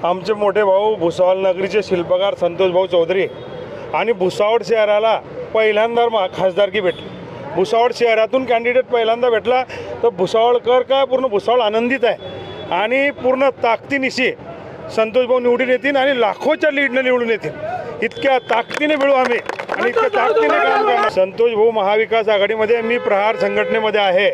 आमचे मोठे भाऊ भुसावळ नगरीचे शिल्पकार संतोष भाऊ चौधरी आणि भुसावळ शहराला पहिल्यांदा खासदारकी भेटली। भुसावळ शहरातून कॅन्डिडेट पहिल्यांदा भेटला तर भुसावळकर काय पूर्ण भुसावळ आनंदित आहे आणि पूर्ण ताकदीनिशी संतोष भाऊ निवडून येतील आणि लाखोच्या लीडने निवडून येतील। इतक्या ताकदीने मिळू आम्ही आणि इतक्या ताकदीने काम करणार। संतोष भाऊ महाविकास आघाडीमध्ये, मी प्रहार संघटनेमध्ये आहे,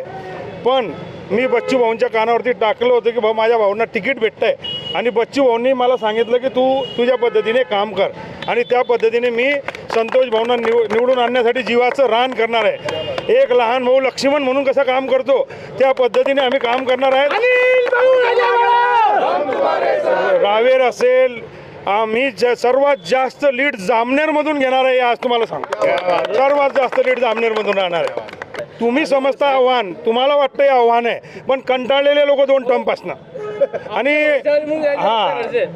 पण मी बच्चू भाऊंच्या कानावरती टाकलं होतं की भाऊ माझ्या भाऊंना तिकीट भेटतंय आणि बच्चू भाऊंनी मला सांगितलं की तू तुझ्या पद्धतीने काम कर आणि त्या पद्धतीने मी संतोष भाऊंना निवडून आणण्यासाठी जीवाचं रान करणार आहे। एक लहान भाऊ लक्ष्मण म्हणून कसं काम करतो त्या पद्धतीने आम्ही काम करणार आहे। रावेर असेल, आम्ही सर्वात जास्त लीड जामनेरमधून घेणार आहे आज तुम्हाला सांगतो। सर्वात जास्त लीड जामनेरमधून राहणार आहे। तुम्ही समजता आव्हान, तुम्हाला वाटतं आव्हान आहे, पण कंटाळलेले लोक 2 टर्मपासनं आणि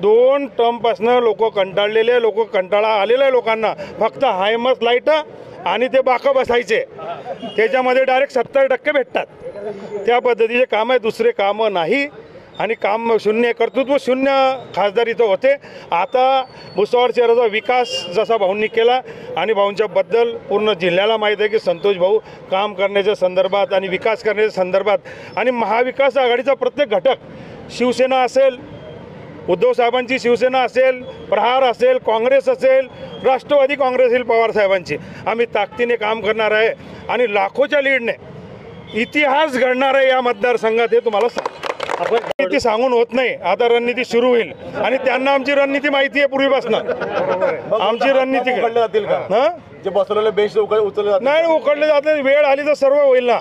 2 टर्मपासनं लोक कंटाळलेले, कंटाळा आलेल्या लोकांना फक्त हायमस लाईट आणि ते बाका बसायचे, त्याच्यामध्ये डायरेक्ट 70% भेटतात। त्या पद्धतीचे काम आहे, दुसरे कामं नाही आणि काम शून्य, कर्तृत्व शून्य खासदार इथं होते। आता भुसावळ शहराचा विकास जसा भाऊंनी केला आणि भाऊंच्याबद्दल पूर्ण जिल्ह्याला माहीत आहे की संतोष भाऊ काम करण्याच्या संदर्भात आणि विकास करण्याच्या संदर्भात आणि महाविकास आघाडीचा प्रत्येक घटक, शिवसेना असेल, उद्धव साहेबांची शिवसेना असेल, प्रहार असेल, काँग्रेस असेल, राष्ट्रवादी काँग्रेस असेल, पवार साहेबांची, आम्ही ताकदीने काम करणार आहे आणि लाखोच्या लीडने इतिहास घडणार आहे या मतदारसंघात, हे तुम्हाला आपण रणनीती सांगून होत नाही। आता रणनीती सुरू होईल आणि त्यांना आमची रणनीती माहिती आहे पूर्वीपासून। आमची रणनीती जे बसवलेले बेंच उचलले नाही, उकडले जाते, वेळ आली तर सर्व होईल ना।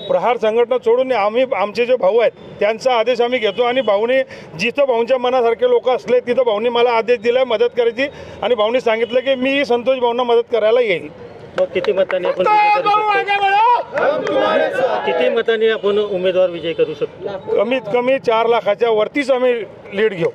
प्रहार संघटना सोडून आम्ही, आमचे जे भाऊ आहेत त्यांचा आदेश आम्ही घेतो आणि भाऊने जिथं भाऊंच्या मनासारखे लोक असले तिथं भाऊंनी मला आदेश दिला मदत करायची आणि भाऊंनी सांगितलं की मी संतोष भाऊंना मदत करायला येईल। किती मतांनी आपण उमेदवार विजय करू शकतो? कमीत कमी 4 लाखाच्या वरतीच आम्ही लीड घेऊ।